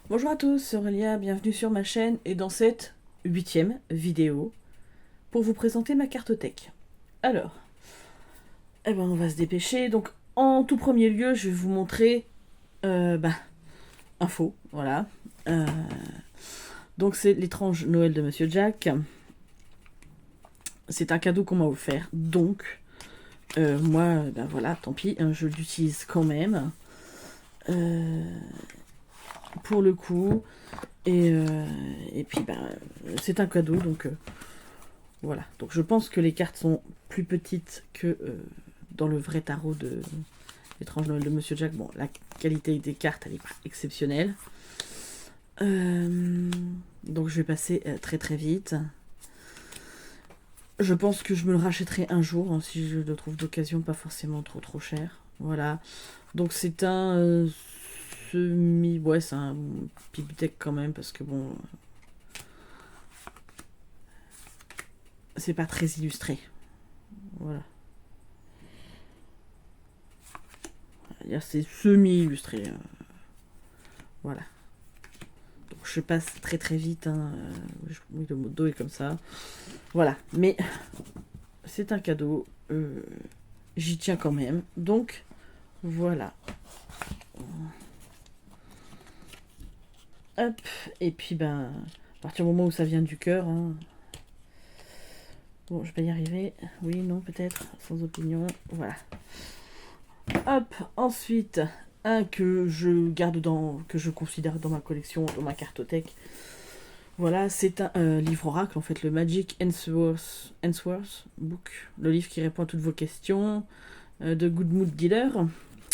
Bonjour à tous, c'est Aurélia, bienvenue sur ma chaîne et dans cette 8e vidéo pour vous présenter ma cartothèque. Alors, on va se dépêcher. Donc, en tout premier lieu, je vais vous montrer info, voilà. Donc, c'est l'étrange Noël de Monsieur Jack. C'est un cadeau qu'on m'a offert, donc moi, voilà, tant pis, hein, je l'utilise quand même. Pour le coup, et puis c'est un cadeau, donc voilà. Donc je pense que les cartes sont plus petites que dans le vrai tarot de l'étrange Noël de Monsieur Jack. Bon, la qualité des cartes, elle est pas exceptionnelle. Donc je vais passer très très vite. Je pense que je me le rachèterai un jour, hein, si je le trouve d'occasion, pas forcément trop cher. Voilà. Donc c'est un semi... Ouais, c'est un pipe deck quand même, parce que bon... c'est pas très illustré. Voilà. C'est semi-illustré. Voilà. Donc je passe très très vite. Hein. Oui, le mot est comme ça. Voilà. Mais c'est un cadeau. J'y tiens quand même. Donc voilà. Hop. Et puis à partir du moment où ça vient du cœur. Hein. Bon, je vais y arriver. Oui, non, peut-être. Sans opinion. Voilà. Hop. Ensuite, un que je garde que je considère dans ma collection, dans ma cartothèque. Voilà, c'est un livre oracle, en fait, le Magic Answers Book, le livre qui répond à toutes vos questions, de Good Mood Dealer.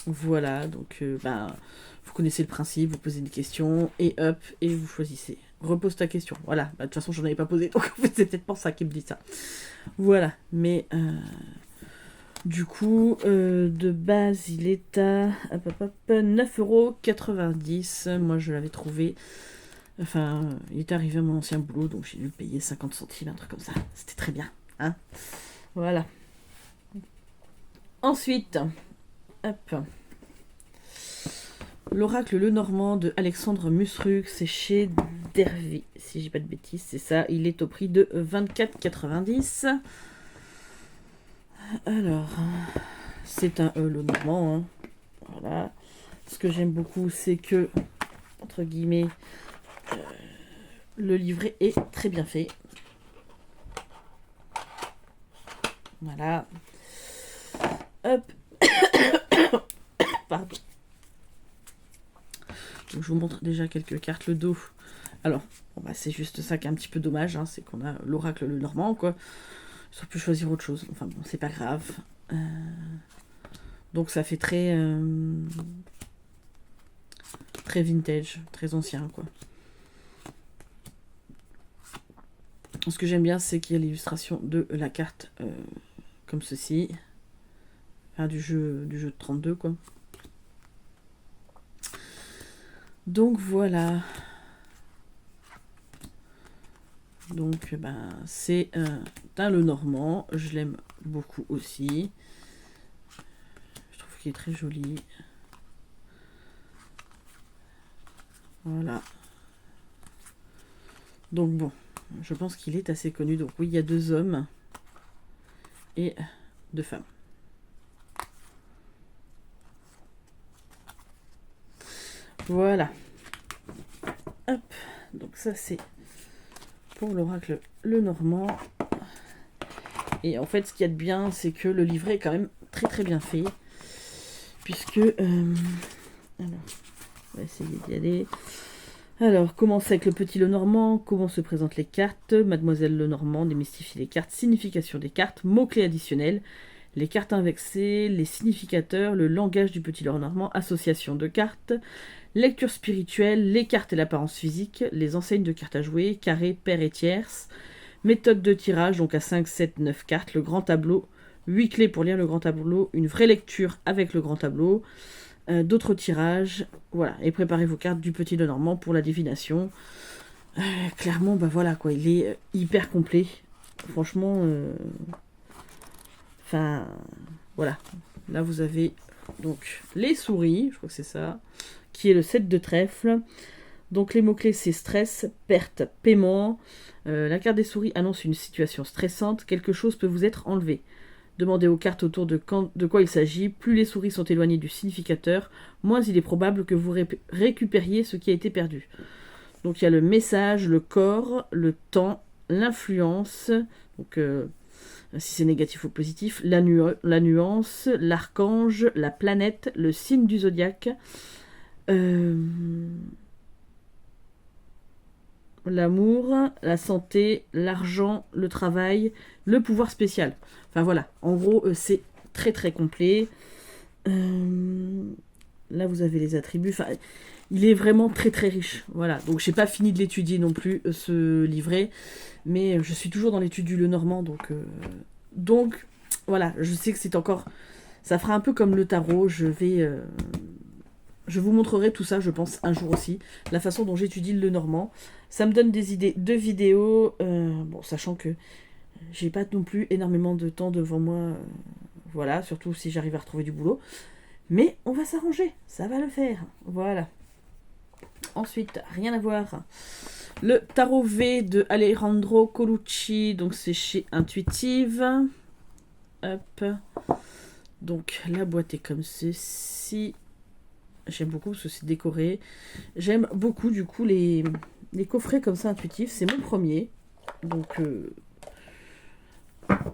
Voilà, donc vous connaissez le principe, vous posez une question, et hop, et vous choisissez. Repose ta question. Voilà, de toute façon, j'en avais pas posé, donc en fait, c'est peut-être pour ça qu'il me dit ça. Voilà, mais du coup, de base, il est à 9,90 €. Moi, je l'avais trouvé. Enfin, il est arrivé à mon ancien boulot, donc j'ai dû le payer 50 centimes, un truc comme ça. C'était très bien. Hein, voilà. Ensuite, hop. L'oracle Le Normand de Alexandre Musrux, c'est chez Dervy, si j'ai pas de bêtises, c'est ça. Il est au prix de 24,90 €. Alors, c'est un Le Normand. Hein. Voilà. Ce que j'aime beaucoup, c'est que, entre guillemets, le livret est très bien fait. Voilà. Hop. Pardon. Donc, je vous montre déjà quelques cartes. Le dos. Alors, c'est juste ça qui est un petit peu dommage. Hein, c'est qu'on a l'oracle Le Normand, quoi. Ils auraient pu choisir autre chose. Enfin bon, c'est pas grave. Donc ça fait très très vintage, très ancien, quoi. Ce que j'aime bien, c'est qu'il y a l'illustration de la carte comme ceci. Enfin, du jeu de 32, quoi. Donc voilà. Donc c'est un Le Normand. Je l'aime beaucoup aussi. Je trouve qu'il est très joli. Voilà. Donc bon, je pense qu'il est assez connu. Donc oui, il y a 2 hommes et 2 femmes. Voilà. Hop. Donc ça c'est pour l'oracle Le Normand. Et en fait, ce qu'il y a de bien, c'est que le livret est quand même très très bien fait. Puisque... alors, on va essayer d'y aller. Alors, commence avec le petit Lenormand, comment se présentent les cartes, Mademoiselle Lenormand démystifie les cartes, signification des cartes, mots-clés additionnels, les cartes inversées, les significateurs, le langage du petit Lenormand, association de cartes, lecture spirituelle, les cartes et l'apparence physique, les enseignes de cartes à jouer, carré, paire et tierce, méthode de tirage, donc à 5, 7, 9 cartes, le grand tableau, 8 clés pour lire le grand tableau, une vraie lecture avec le grand tableau, d'autres tirages, voilà, et préparez vos cartes du petit Lenormand pour la divination. Clairement, voilà quoi, il est hyper complet. Franchement, enfin, voilà. Là, vous avez donc les souris, je crois que c'est ça, qui est le 7 de trèfle. Donc les mots-clés, c'est stress, perte, paiement. La carte des souris annonce une situation stressante. Quelque chose peut vous être enlevé. Demandez aux cartes autour de quoi il s'agit. Plus les souris sont éloignées du significateur, moins il est probable que vous récupériez ce qui a été perdu. Donc il y a le message, le corps, le temps, l'influence, donc si c'est négatif ou positif, la nuance, l'archange, la planète, le signe du zodiaque, l'amour, la santé, l'argent, le travail, le pouvoir spécial. Enfin voilà, en gros c'est très très complet. Là vous avez les attributs. Enfin, il est vraiment très très riche. Voilà, donc j'ai pas fini de l'étudier non plus ce livret, mais je suis toujours dans l'étude du Lenormand, donc voilà, je sais que c'est encore, ça fera un peu comme le tarot. Je vous montrerai tout ça, je pense, un jour aussi, la façon dont j'étudie le Lenormand. Ça me donne des idées de vidéos, bon, sachant que j'ai pas non plus énormément de temps devant moi, voilà, surtout si j'arrive à retrouver du boulot. Mais on va s'arranger, ça va le faire, voilà. Ensuite, rien à voir. Le tarot V de Alejandro Colucci, donc c'est chez Intuitive. Hop. Donc la boîte est comme ceci. J'aime beaucoup parce que c'est décoré. J'aime beaucoup du coup les coffrets comme ça intuitifs. C'est mon premier. Donc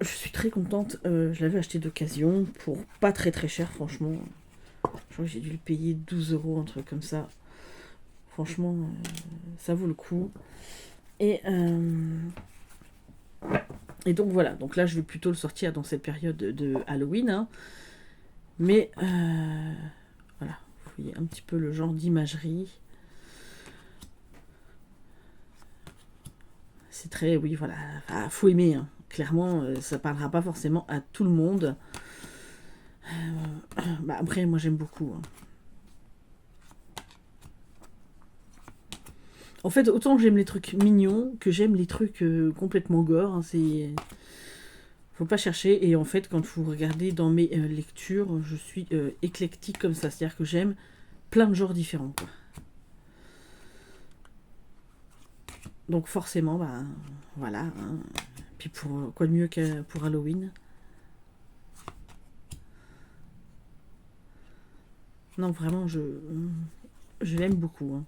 je suis très contente. Je l'avais acheté d'occasion pour pas très très cher franchement. Je crois que j'ai dû le payer 12 €, un truc comme ça. Franchement, ça vaut le coup. Et donc voilà, donc là je vais plutôt le sortir dans cette période de Halloween. Hein. Mais voilà, vous voyez un petit peu le genre d'imagerie. C'est très, oui, voilà, faut aimer. Hein. Clairement, ça parlera pas forcément à tout le monde. Après, moi j'aime beaucoup. Hein. En fait, autant j'aime les trucs mignons que j'aime les trucs complètement gore. Hein, c'est... Faut pas chercher. Et en fait, quand vous regardez dans mes lectures, je suis éclectique comme ça. C'est-à-dire que j'aime plein de genres différents. Quoi. Donc forcément, voilà. Hein. Puis pour quoi de mieux que pour Halloween. Non, vraiment, je l'aime beaucoup. Hein.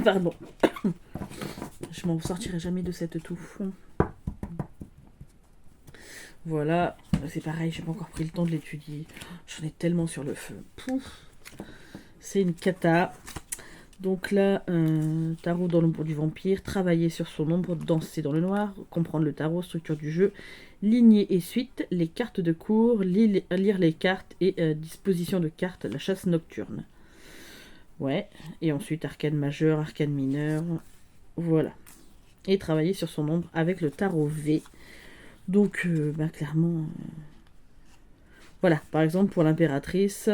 Pardon. Je m'en sortirai jamais de cette touffe. Voilà, c'est pareil, j'ai pas encore pris le temps de l'étudier. J'en ai tellement sur le feu. Pouf. C'est une cata. Donc là, tarot dans l'ombre du vampire, travailler sur son ombre, danser dans le noir, comprendre le tarot, structure du jeu, lignée et suite, les cartes de cours, lire les cartes et disposition de cartes, la chasse nocturne. Ouais, et ensuite arcane majeur, arcane mineur, voilà. Et travailler sur son ombre avec le tarot V. Donc, clairement, voilà, par exemple pour l'impératrice,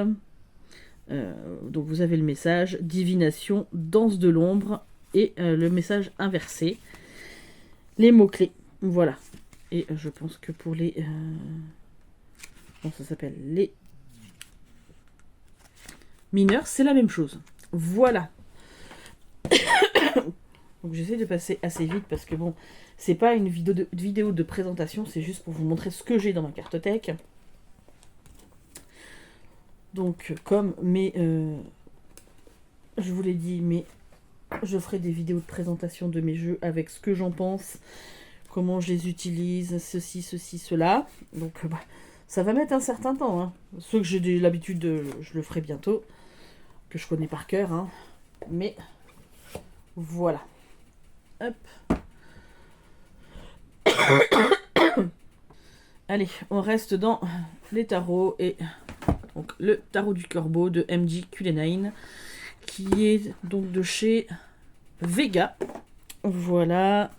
donc vous avez le message divination, danse de l'ombre et le message inversé, les mots-clés, voilà. Et je pense que pour les... comment ça s'appelle, les mineurs, c'est la même chose. Voilà. Donc j'essaie de passer assez vite parce que bon, c'est pas une vidéo de présentation, c'est juste pour vous montrer ce que j'ai dans ma cartothèque. Donc comme je vous l'ai dit, mais je ferai des vidéos de présentation de mes jeux avec ce que j'en pense, comment je les utilise, ceci, cela. Donc ça va mettre un certain temps. Hein. Ceux que j'ai l'habitude, je le ferai bientôt, que je connais par cœur. Hein. Mais voilà. Hop. Allez, on reste dans les tarots et donc le tarot du corbeau de MJ Cullenane qui est donc de chez Vega. Voilà,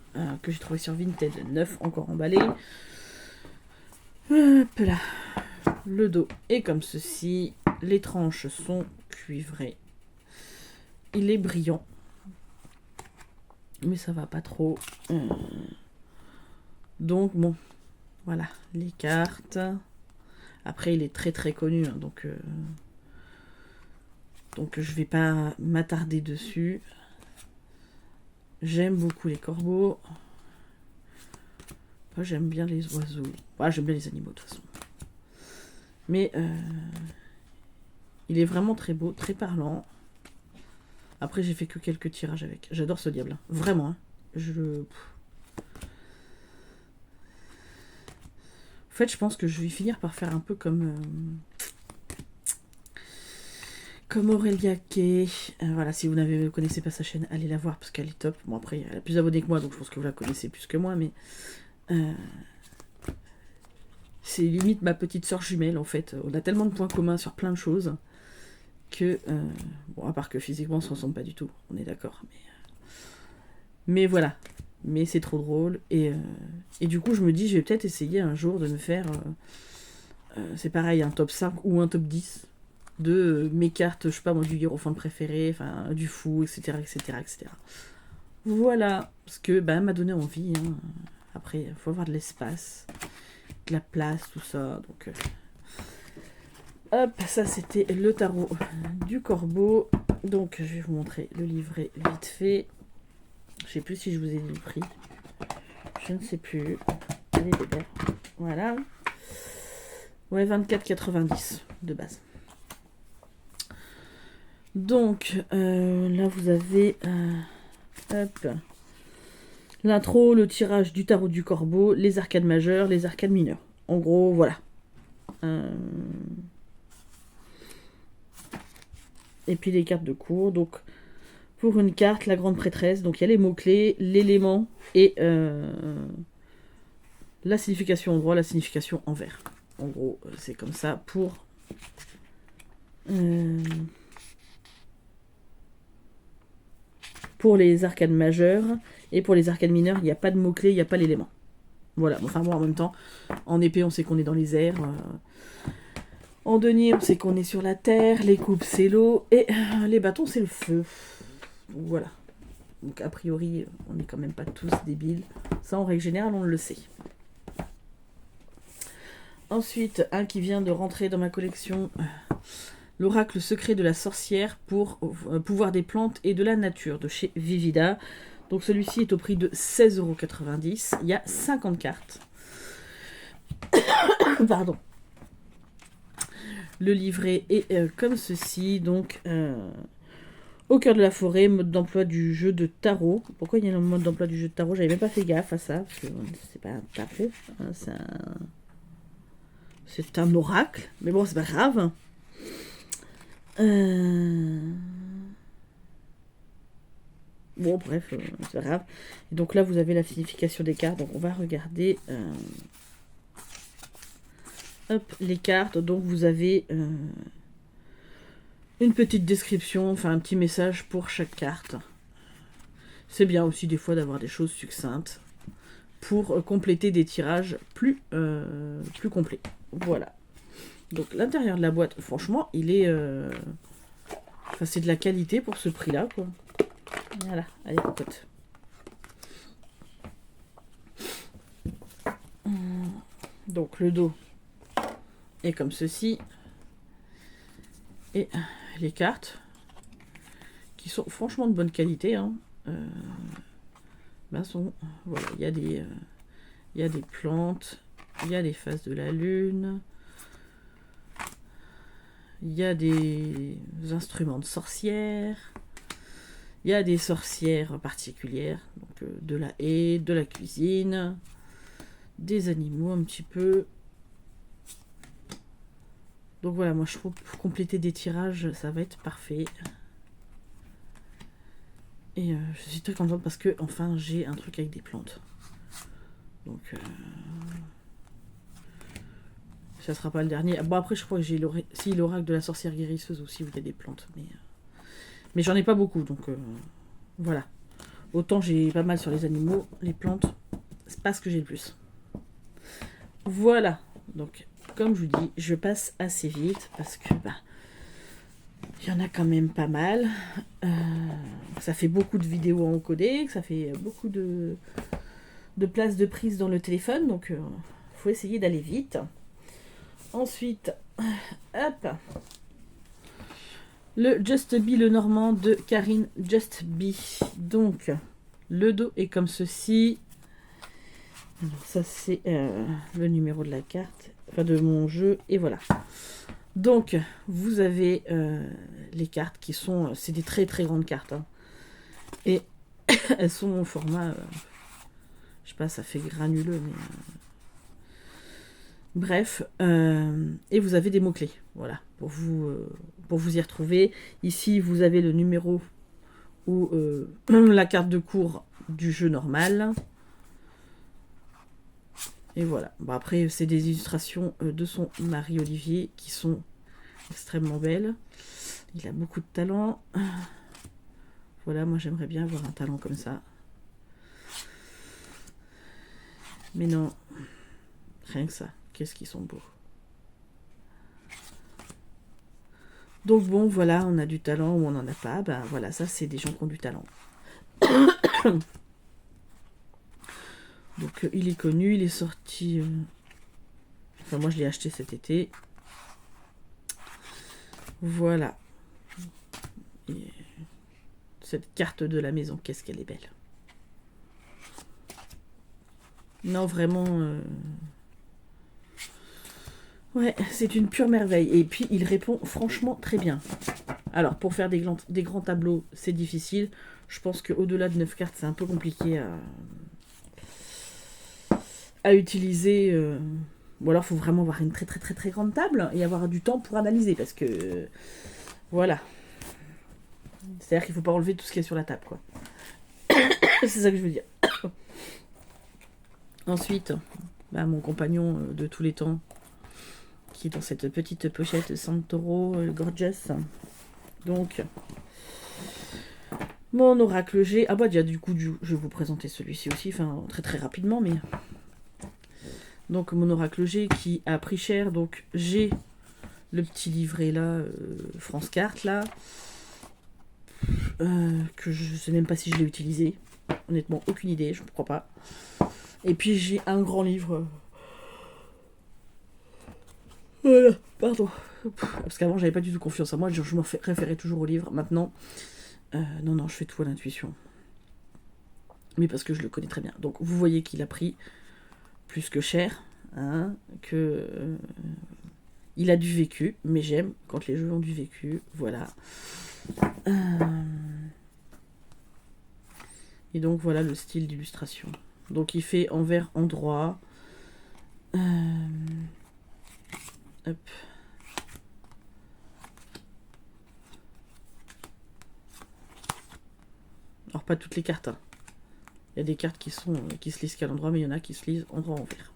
que j'ai trouvé sur Vinted 9, encore emballé. Hop là. Le dos est comme ceci. Les tranches sont cuivrées. Il est brillant. Mais ça va pas trop. Donc bon, voilà, les cartes. Après, il est très très connu, hein, donc Donc je vais pas m'attarder dessus. J'aime beaucoup les corbeaux. Moi, j'aime bien les oiseaux. J'aime bien les animaux de toute façon. Mais il est vraiment très beau, très parlant. Après, j'ai fait que quelques tirages avec. J'adore ce diable. Vraiment. Hein. En fait, je pense que je vais finir par faire un peu comme Aurélia Kay. Voilà, si vous ne connaissez pas sa chaîne, allez la voir parce qu'elle est top. Bon, après, elle a plus d'abonnés que moi, donc je pense que vous la connaissez plus que moi, mais c'est limite ma petite sœur jumelle, en fait. On a tellement de points communs sur plein de choses que, bon, à part que physiquement, on se ressemble pas du tout, on est d'accord. Mais voilà. Mais c'est trop drôle. Et du coup, je me dis, je vais peut-être essayer un jour de me faire, c'est pareil, un top 5 ou un top 10 de mes cartes, je sais pas moi, du hiérophante préféré, enfin, du fou, etc., etc., etc. Voilà. Parce que, m'a donné envie, hein. Après, il faut avoir de l'espace, de la place, tout ça. Donc, hop, ça c'était le tarot du corbeau. Donc, je vais vous montrer le livret vite fait. Je sais plus si je vous ai dit le prix. Je ne sais plus. Allez, bébé. Voilà. Ouais, 24,90 de base. Donc, là, vous avez... hop. L'intro, le tirage du tarot du corbeau, les arcades majeures, les arcades mineures. En gros, voilà. Et puis les cartes de cours. Donc, pour une carte, la grande prêtresse. Donc, il y a les mots-clés, l'élément et la signification en droit, la signification en vert. En gros, c'est comme ça pour... pour les arcades majeures. Et pour les arcades mineures, il n'y a pas de mots-clés, il n'y a pas l'élément. Voilà, enfin bon, en même temps, en épée, on sait qu'on est dans les airs. En denier, on sait qu'on est sur la terre. Les coupes, c'est l'eau. Et les bâtons, c'est le feu. Voilà. Donc, a priori, on n'est quand même pas tous débiles. Ça, en règle générale, on le sait. Ensuite, un qui vient de rentrer dans ma collection. L'oracle secret de la sorcière pour pouvoir des plantes et de la nature, de chez Vivida. Donc celui-ci est au prix de 16,90 €. Il y a 50 cartes. Pardon. Le livret est comme ceci. Donc, au cœur de la forêt, mode d'emploi du jeu de tarot. Pourquoi il y a un mode d'emploi du jeu de tarot? J'avais même pas fait gaffe à ça. Parce que c'est pas un tarot. Hein, c'est un oracle. Mais bon, c'est pas grave. Bon, bref, c'est pas grave. Et donc là, vous avez la signification des cartes. Donc, on va regarder hop, les cartes. Donc, vous avez une petite description, enfin un petit message pour chaque carte. C'est bien aussi des fois d'avoir des choses succinctes pour compléter des tirages plus complets. Voilà. Donc, l'intérieur de la boîte, franchement, il est... Enfin, c'est de la qualité pour ce prix-là, quoi. Voilà, allez, cocotte. Donc, le dos est comme ceci. Et les cartes, qui sont franchement de bonne qualité, hein, sont... Voilà, il y a des plantes, il y a des phases de la lune, il y a des instruments de sorcières, il y a des sorcières particulières, donc de la haie, de la cuisine, des animaux un petit peu. Donc voilà, moi je trouve pour compléter des tirages, ça va être parfait. Et je suis très contente parce que enfin j'ai un truc avec des plantes. Donc ça sera pas le dernier. Bon après je crois que j'ai l'oracle de la sorcière guérisseuse aussi où il y a des plantes. Mais j'en ai pas beaucoup, donc voilà. Autant j'ai pas mal sur les animaux, les plantes, c'est pas ce que j'ai le plus. Voilà, donc comme je vous dis, je passe assez vite parce que il y en a quand même pas mal. Ça fait beaucoup de vidéos à encoder, ça fait beaucoup de place de prise dans le téléphone, donc faut essayer d'aller vite. Ensuite, hop, Le Just Be le Normand de Karine Just Be. Donc, le dos est comme ceci. Alors ça, c'est le numéro de la carte, enfin de mon jeu, et voilà. Donc, vous avez les cartes qui sont... c'est des très très grandes cartes. Hein. Et elles sont au format... je sais pas, ça fait granuleux, mais... bref. Et vous avez des mots-clés, voilà, pour vous y retrouver. Ici, vous avez le numéro ou la carte de cours du jeu normal. Et voilà. Bon, après, c'est des illustrations de son mari Olivier qui sont extrêmement belles. Il a beaucoup de talent. Voilà, moi j'aimerais bien avoir un talent comme ça. Mais non, rien que ça. Qu'est-ce qu'ils sont beaux. Donc bon, voilà, on a du talent ou on n'en a pas. Ben voilà, ça c'est des gens qui ont du talent. Donc il est connu, il est sorti... enfin moi je l'ai acheté cet été. Voilà. Et cette carte de la maison, qu'est-ce qu'elle est belle. Non, vraiment... ouais, c'est une pure merveille. Et puis il répond franchement très bien. Alors pour faire des grands tableaux, c'est difficile. Je pense qu'au-delà de 9 cartes, c'est un peu compliqué à utiliser. Ou alors il faut vraiment avoir une très très très très grande table et avoir du temps pour analyser. Parce que voilà. C'est-à-dire qu'il ne faut pas enlever tout ce qu'il y a sur la table, quoi. C'est ça que je veux dire. Ensuite, bah, mon compagnon de tous les temps, qui est dans cette petite pochette Santoro Gorgeous. Donc, mon oracle G. Ah bah déjà du coup, je vais vous présenter celui-ci aussi, enfin très très rapidement, mais... donc mon oracle G qui a pris cher, donc j'ai le petit livret là, France Carte là, que je sais même pas si je l'ai utilisé. Honnêtement, aucune idée, je ne crois pas. Et puis j'ai un grand livre. Voilà, pardon. Parce qu'avant j'avais pas du tout confiance en moi, je me référais toujours au livre. Maintenant, non, je fais tout à l'intuition. Mais parce que je le connais très bien. Donc vous voyez qu'il a pris plus que cher, hein, que il a du vécu, mais j'aime quand les jeux ont du vécu, voilà. Et donc voilà le style d'illustration. Donc il fait envers endroit. Hop. Alors pas toutes les cartes. Hein. Il y a des cartes qui se lisent qu'à l'endroit, mais il y en a qui se lisent endroit envers.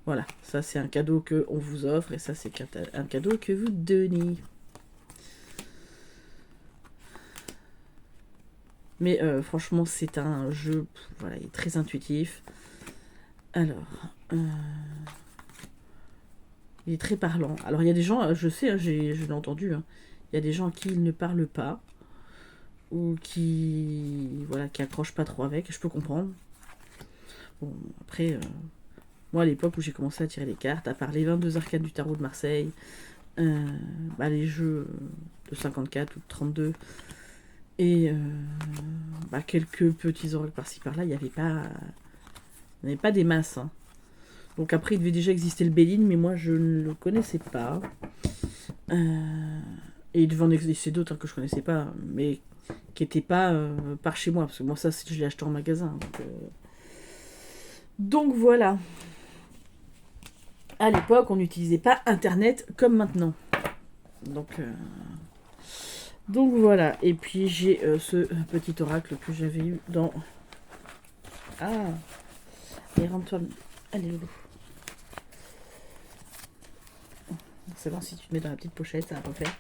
Voilà, ça c'est un cadeau que on vous offre et ça c'est un cadeau que vous donnez. Mais franchement c'est un jeu, voilà, il est très intuitif. Alors, il est très parlant. Alors il y a des gens, je sais, hein, je l'ai entendu, hein, il y a des gens à qui il ne parle pas ou qui accrochent pas trop avec. Je peux comprendre. Bon après, moi à l'époque où j'ai commencé à tirer les cartes, à part les 22 arcanes du tarot de Marseille, les jeux de 54 ou de 32 et quelques petits oracles par-ci par-là, il n'y avait pas des masses. Hein. Donc après, il devait déjà exister le Béline, mais moi, je ne le connaissais pas. Et il devait en exister d'autres que je ne connaissais pas, mais qui n'étaient pas par chez moi, parce que moi, ça, je l'ai acheté en magasin. Donc voilà. À l'époque, on n'utilisait pas Internet comme maintenant. Donc voilà. Et puis, j'ai ce petit oracle que j'avais eu dans... Ah, et rentre-toi... Allez, loulou. C'est bon, si tu te mets dans la petite pochette, ça va pas faire.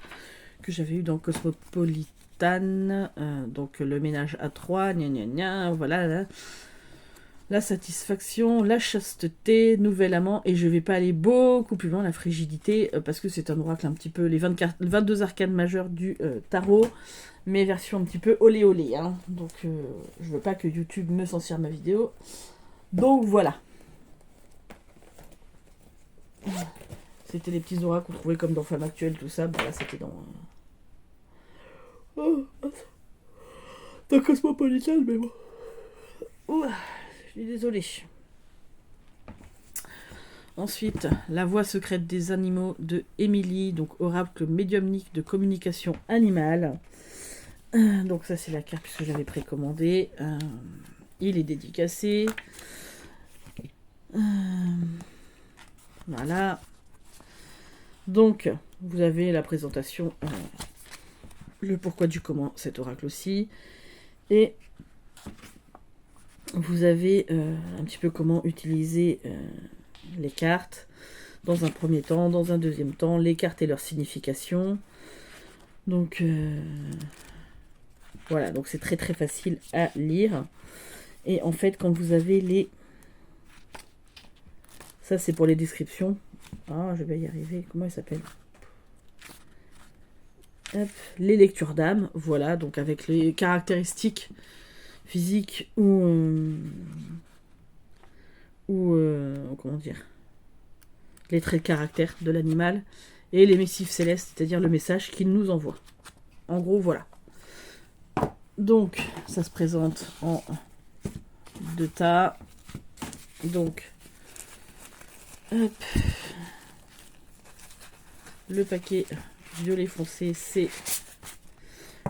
Que j'avais eu dans Cosmopolitan. Donc le ménage à 3, voilà. La satisfaction, la chasteté, nouvel amant. Et je vais pas aller beaucoup plus loin, la frigidité, parce que c'est un oracle un petit peu... les 22 arcanes majeures du tarot, mais version un petit peu olé olé. Hein. Donc je veux pas que YouTube me censure ma vidéo. Donc voilà. C'était les petits oracles qu'on trouvait comme dans Femme Actuelle, tout ça. Bah là, c'était dans Oh, t'as cosmopolitaine, mais bon. Ouh, je suis désolée. Ensuite, La voix secrète des animaux de Émilie, donc oracle médiumnique de communication animale. Donc ça c'est la carte puisque j'avais précommandé. Il est dédicacé. Voilà. Donc vous avez la présentation, le pourquoi du comment cet oracle aussi. Et vous avez un petit peu comment utiliser les cartes dans un premier temps, dans un deuxième temps, les cartes et leur signification. Donc voilà, donc c'est très très facile à lire. Et en fait, quand vous avez les... Ça, c'est pour les descriptions. Ah, je vais y arriver. Comment il s'appelle? Les lectures d'âme. Voilà, donc avec les caractéristiques physiques comment dire, les traits de caractère de l'animal et les missives célestes, c'est-à-dire le message qu'il nous envoie. En gros, voilà. Donc, ça se présente en 2 tas. Donc, hop. Le paquet violet foncé, c'est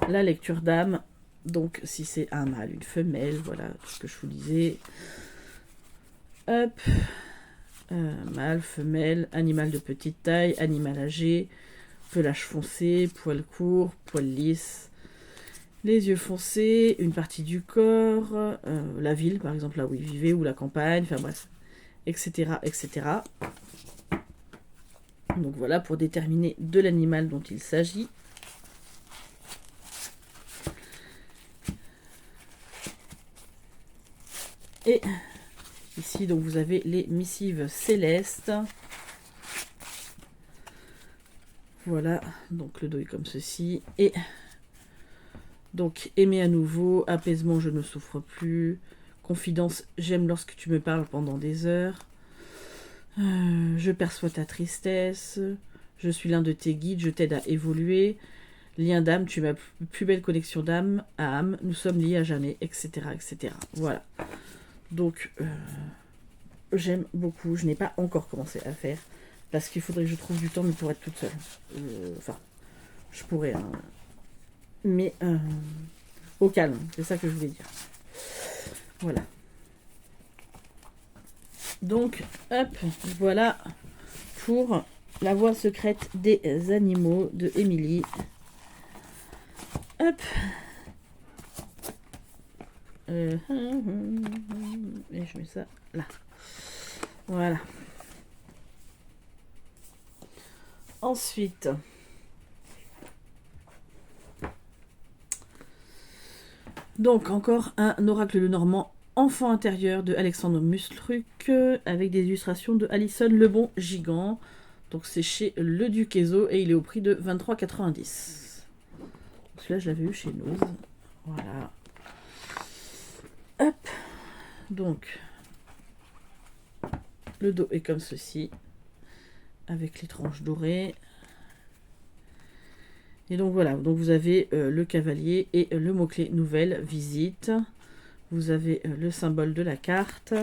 la lecture d'âme. Donc, si c'est un mâle, une femelle, voilà tout ce que je vous disais. Hop. Mâle, femelle, animal de petite taille, animal âgé, pelage foncé, poil court, poil lisse, les yeux foncés, une partie du corps, la ville par exemple là où il vivait, ou la campagne, enfin bref, etc. etc. Donc voilà pour déterminer de l'animal dont il s'agit. Et ici donc vous avez les missives célestes. Voilà, donc le dos est comme ceci. Et donc aimer à nouveau, apaisement, je ne souffre plus, confidence, j'aime lorsque tu me parles pendant des heures, je perçois ta tristesse, je suis l'un de tes guides, je t'aide à évoluer, lien d'âme, tu es ma plus belle connexion d'âme à âme, nous sommes liés à jamais, etc. etc. Voilà. Donc j'aime beaucoup, je n'ai pas encore commencé à faire, parce qu'il faudrait que je trouve du temps, mais pour être toute seule. Enfin, je pourrais, hein, mais au calme, c'est ça que je voulais dire. Voilà. Donc, hop, voilà pour La voix secrète des animaux de Émilie. Hop. Et je mets ça là. Voilà. Ensuite, donc encore un oracle le normand enfant intérieur de Alexandre Mustruc avec des illustrations de Alison Lebon Gigant. Donc c'est chez Le Duqueso et il est au prix de 23,90. Celui-là je l'avais eu chez Nose. Voilà. Hop. Donc le dos est comme ceci avec les tranches dorées. Et donc voilà, donc vous avez le cavalier et le mot-clé nouvelle, visite. Vous avez le symbole de la carte.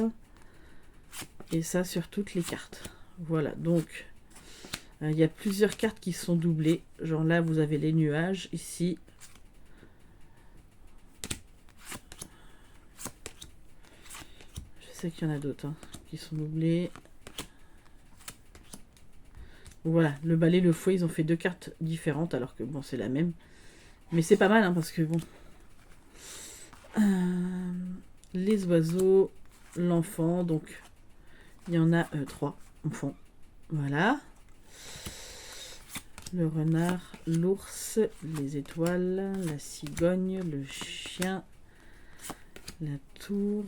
Et ça sur toutes les cartes. Voilà, donc il y a plusieurs cartes qui sont doublées. Genre là, vous avez les nuages, ici. Je sais qu'il y en a d'autres hein, qui sont doublés. Voilà, le balai, le fouet, ils ont fait 2 cartes différentes, alors que bon, c'est la même. Mais c'est pas mal, hein, parce que bon... les oiseaux, l'enfant, donc il y en a 3 enfants. Voilà. Le renard, l'ours, les étoiles, la cigogne, le chien, la tour,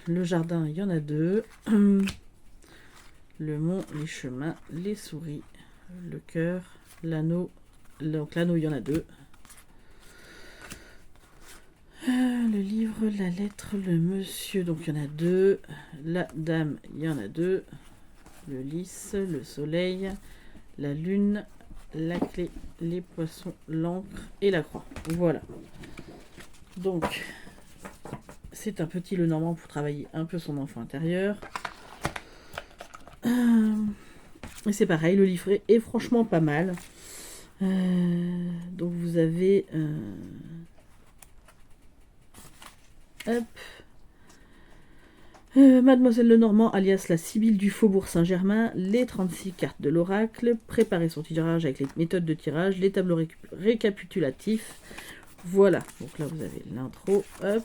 le jardin, il y en a 2. Le mont, les chemins, les souris, le cœur, l'anneau. Donc l'anneau, il y en a 2. Le livre, la lettre, le monsieur, donc il y en a 2. La dame, il y en a 2. Le lys, le soleil, la lune, la clé, les poissons, l'encre et la croix. Voilà. Donc, c'est un petit Lenormand pour travailler un peu son enfant intérieur. Et c'est pareil, le livret est franchement pas mal. Donc vous avez... hop. Mademoiselle Lenormand, alias la Sibylle du Faubourg Saint-Germain, les 36 cartes de l'oracle, préparer son tirage avec les méthodes de tirage, les tableaux récapitulatifs. Voilà, donc là vous avez l'intro, hop.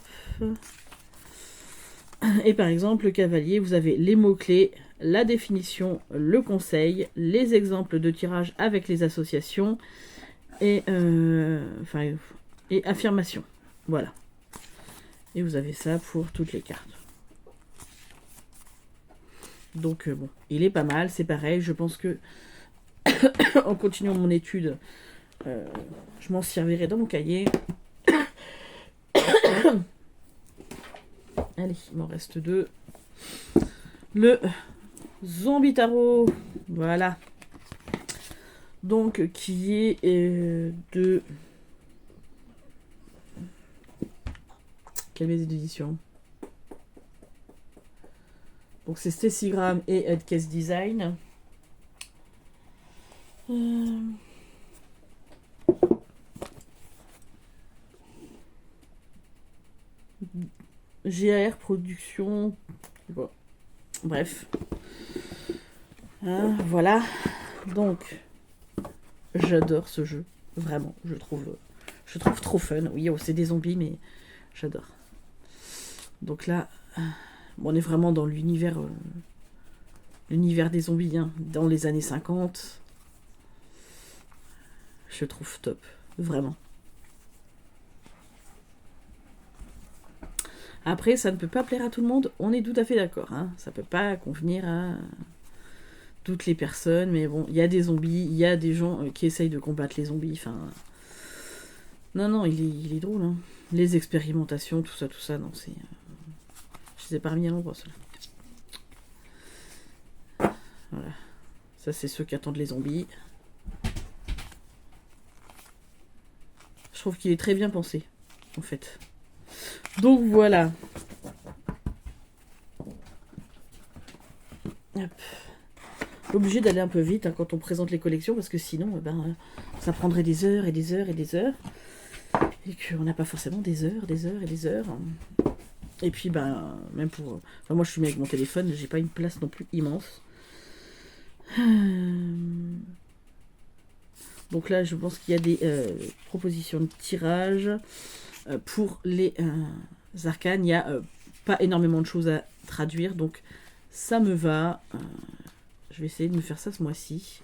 Et par exemple, le cavalier, vous avez les mots-clés, la définition, le conseil, les exemples de tirage avec les associations et, et affirmation. Voilà. Et vous avez ça pour toutes les cartes. Donc bon, il est pas mal, c'est pareil, je pense que en continuant mon étude, je m'en servirai dans mon cahier. Allez, il m'en reste 2. Le Zombie Tarot, voilà. Donc qui est de... Quelle maison d'édition? Donc c'est Stacy Graham et Headcase Design. GAR Production. Bon. Bref. Voilà. Donc, j'adore ce jeu. Vraiment, je trouve trop fun. Oui, oh, c'est des zombies, mais j'adore. Donc là... on est vraiment dans l'univers des zombies, hein, dans les années 50. Je trouve top, vraiment. Après, ça ne peut pas plaire à tout le monde, on est tout à fait d'accord. Hein. Ça peut pas convenir à toutes les personnes, mais bon, il y a des zombies, il y a des gens qui essayent de combattre les zombies. Enfin, non, il est drôle. Hein. Les expérimentations, tout ça, non, c'est... Je les ai pas remis à l'endroit, ceux-là. Voilà. Ça, c'est ceux qui attendent les zombies. Je trouve qu'il est très bien pensé, en fait. Donc, voilà. Hop. Obligé d'aller un peu vite hein, quand on présente les collections, parce que sinon, ça prendrait des heures et des heures et des heures. Et qu'on n'a pas forcément des heures et des heures. Et puis, même pour... Enfin, moi, je suis mis avec mon téléphone, j'ai pas une place non plus immense. Donc là, je pense qu'il y a des propositions de tirage. Pour les arcanes, il n'y a pas énormément de choses à traduire, donc ça me va. Je vais essayer de me faire ça ce mois-ci,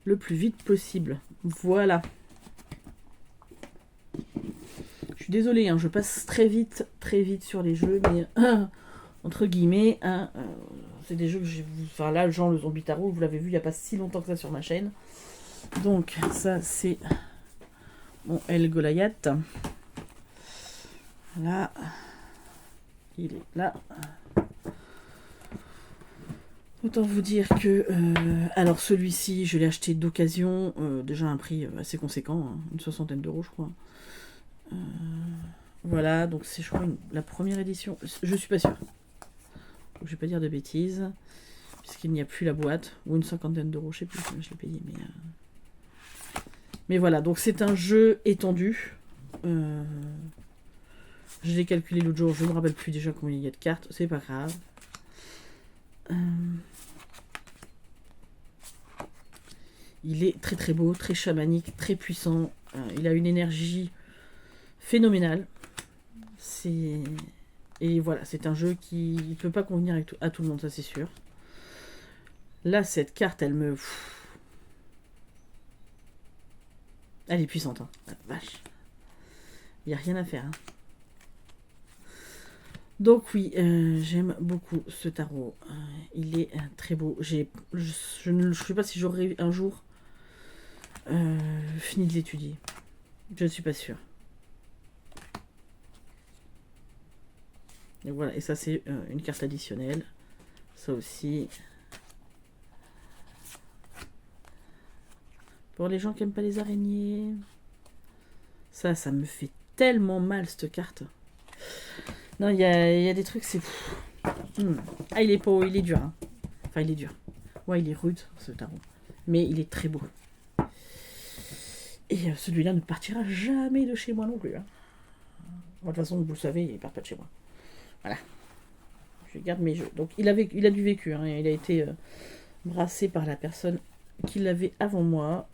le plus vite possible. Voilà. Je suis désolée, hein, je passe très vite sur les jeux, mais entre guillemets, c'est des jeux que j'ai... Enfin là, genre le Zombie Tarot, vous l'avez vu, il n'y a pas si longtemps que ça sur ma chaîne. Donc ça, c'est mon El Goliath. Là, il est là. Autant vous dire que... alors celui-ci, je l'ai acheté d'occasion, déjà un prix assez conséquent, hein, une 60aine d'euros je crois. Voilà, donc c'est je crois la première édition, je suis pas sûre. Donc, je vais pas dire de bêtises, puisqu'il n'y a plus la boîte, ou une 50aine d'euros, je sais plus, je l'ai payé, mais voilà, donc c'est un jeu étendu. Je l'ai calculé l'autre jour, je ne me rappelle plus déjà combien il y a de cartes, c'est pas grave. Il est très très beau, très chamanique, très puissant. Il a une énergie phénoménale. Et voilà, c'est un jeu qui ne peut pas convenir à tout le monde, ça c'est sûr. Là, cette carte, elle me... Elle est puissante, hein. Ah, vache. Il n'y a rien à faire, hein. Donc oui, j'aime beaucoup ce tarot. Il est très beau. Je ne sais pas si j'aurai un jour fini de l'étudier. Je ne suis pas sûre. Et voilà, et ça c'est une carte additionnelle. Ça aussi. Pour les gens qui aiment pas les araignées. Ça me fait tellement mal, cette carte. Non, il y a des trucs, c'est... Ah, il est dur. Hein. Enfin, il est dur. Ouais, il est rude, ce tarot. Mais il est très beau. Et celui-là ne partira jamais de chez moi non plus. Hein. De toute façon, vous le savez, il ne part pas de chez moi. Voilà. Je garde mes jeux. Donc, il a du vécu. Hein. Il a été brassé par la personne qui l'avait avant moi.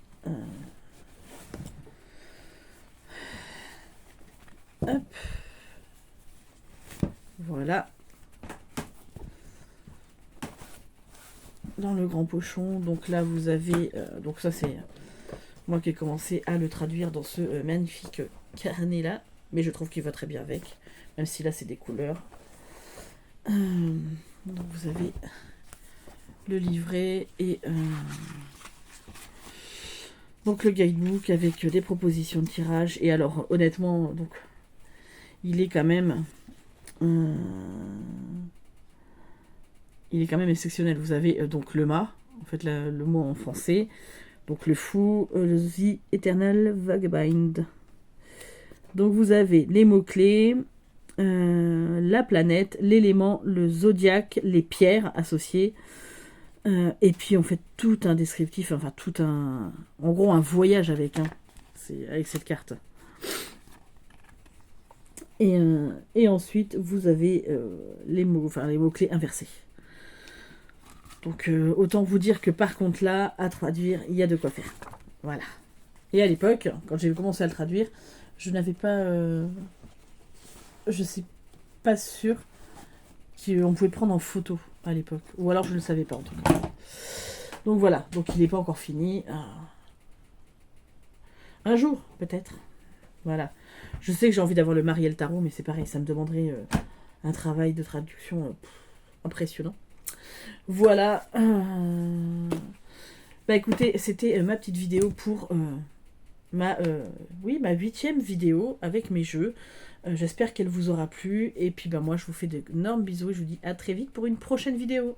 Hop. Voilà. Dans le grand pochon. Donc là, vous avez... donc ça, c'est moi qui ai commencé à le traduire dans ce magnifique carnet-là. Mais je trouve qu'il va très bien avec. Même si là, c'est des couleurs. Donc vous avez le livret et... donc le guidebook avec des propositions de tirage. Et alors, honnêtement, donc il est quand même... il est quand même exceptionnel. Vous avez donc le mât, en fait le mot en français. Donc le fou, The Eternal Vagabond. Donc vous avez les mots-clés, la planète, l'élément, le zodiaque, les pierres associées. Et puis on fait tout un descriptif, enfin tout un... En gros un voyage avec, hein, avec cette carte. Et ensuite vous avez les mots-clés inversés. Donc autant vous dire que par contre là, à traduire, il y a de quoi faire. Voilà. Et à l'époque, quand j'ai commencé à le traduire, je n'avais pas... je suis pas sûre qu'on pouvait prendre en photo à l'époque. Ou alors je ne le savais pas en tout cas. Donc voilà, donc il n'est pas encore fini. Un jour, peut-être. Voilà. Je sais que j'ai envie d'avoir le Marielle Tarot, mais c'est pareil, ça me demanderait un travail de traduction impressionnant. Voilà. Bah écoutez, c'était ma petite vidéo pour ma 8e vidéo avec mes jeux. J'espère qu'elle vous aura plu. Et puis bah moi je vous fais d'énormes bisous et je vous dis à très vite pour une prochaine vidéo.